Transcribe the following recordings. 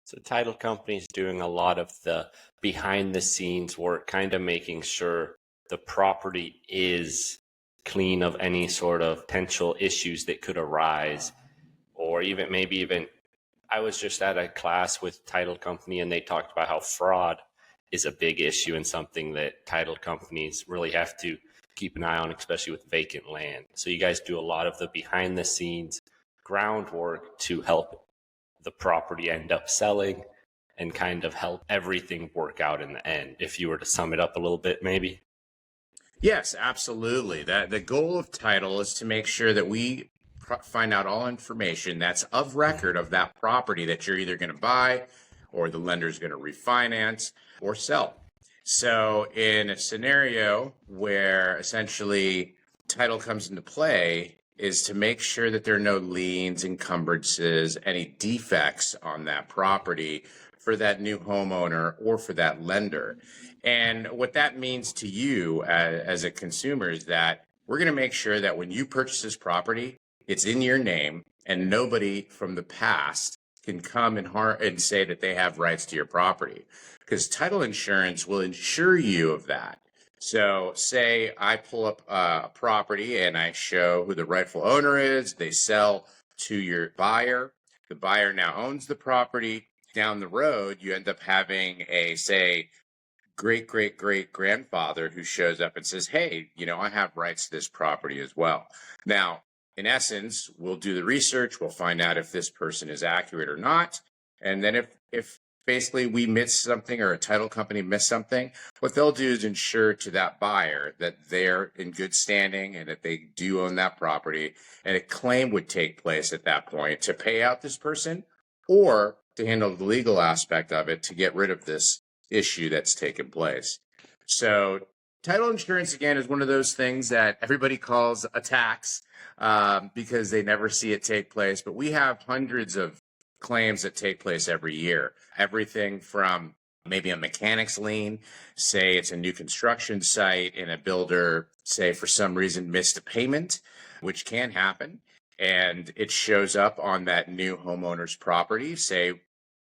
So title companies doing a lot of the behind the scenes work, kind of making sure the property is clean of any sort of potential issues that could arise, or even maybe even I was just at a class with title company and they talked about how fraud is a big issue and something that title companies really have to keep an eye on, especially with vacant land. So you guys do a lot of the behind the scenes groundwork to help the property end up selling and kind of help everything work out in the end, if you were to sum it up a little bit, maybe. Yes, absolutely. That the goal of title is to make sure that we find out all information that's of record of that property that you're either going to buy or the lender's going to refinance or sell. So in a scenario where essentially title comes into play is to make sure that there are no liens, encumbrances, any defects on that property for that new homeowner or for that lender. And what that means to you as a consumer is that we're going to make sure that when you purchase this property, it's in your name and nobody from the past can come and say that they have rights to your property, because title insurance will insure you of that. So say I pull up a property and I show who the rightful owner is, they sell to your buyer. The buyer now owns the property. Down the road, you end up having a, say, great great great grandfather who shows up and says, hey, I have rights to this property as well. Now, in essence, we'll do the research, we'll find out if this person is accurate or not. And then if basically we miss something or a title company missed something, what they'll do is ensure to that buyer that they're in good standing and that they do own that property. And a claim would take place at that point to pay out this person or to handle the legal aspect of it to get rid of this issue that's taken place. So title insurance, again, is one of those things that everybody calls a tax because they never see it take place. But we have hundreds of claims that take place every year. Everything from maybe a mechanic's lien, say it's a new construction site and a builder, say for some reason missed a payment, which can happen, and it shows up on that new homeowner's property, say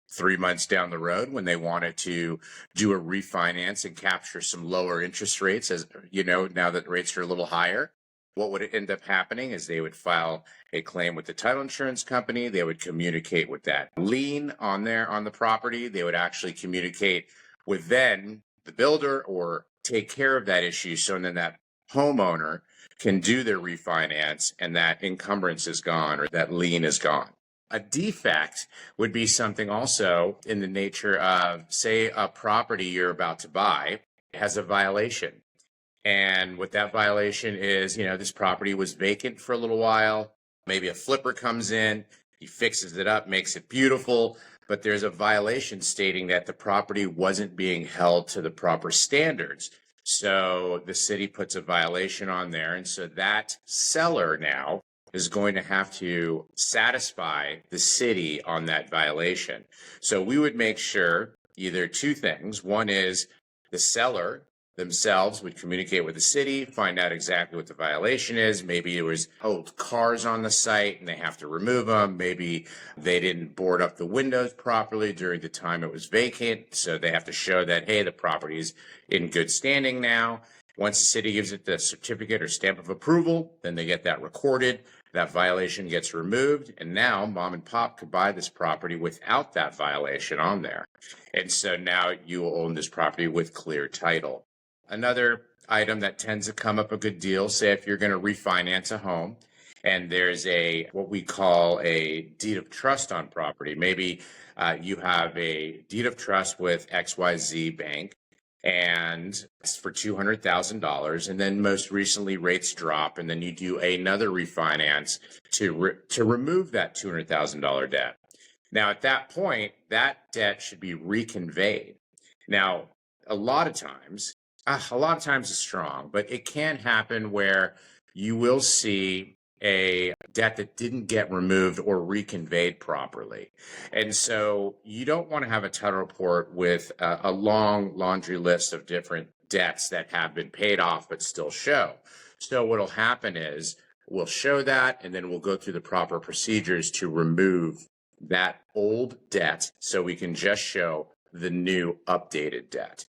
3 months down the road when they wanted to do a refinance and capture some lower interest rates, as now that rates are a little higher. What would end up happening is they would file a claim with the title insurance company. They would communicate with that lien on the property. They would actually communicate with then the builder or take care of that issue. So then that homeowner can do their refinance and that encumbrance is gone or that lien is gone. A defect would be something also in the nature of, say, a property you're about to buy has a violation. And what that violation is, this property was vacant for a little while. Maybe a flipper comes in, he fixes it up, makes it beautiful, but there's a violation stating that the property wasn't being held to the proper standards. So the city puts a violation on there. And so that seller now is going to have to satisfy the city on that violation. So we would make sure either two things. One is the seller themselves would communicate with the city, find out exactly what the violation is. Maybe there was old cars on the site and they have to remove them. Maybe they didn't board up the windows properly during the time it was vacant. So they have to show that, hey, the property is in good standing now. Once the city gives it the certificate or stamp of approval, then they get that recorded. That violation gets removed, and now mom and pop could buy this property without that violation on there. And so now you will own this property with clear title. Another item that tends to come up a good deal, say if you're going to refinance a home and there's what we call a deed of trust on property. Maybe you have a deed of trust with XYZ Bank, and it's for $200,000. And then most recently rates drop, and then you do another refinance to remove that $200,000 debt. Now, at that point, that debt should be reconveyed. Now, a lot of times is strong, but it can happen where you will see a debt that didn't get removed or reconveyed properly. And so you don't want to have a title report with a long laundry list of different debts that have been paid off but still show. So what'll happen is we'll show that, and then we'll go through the proper procedures to remove that old debt so we can just show the new updated debt.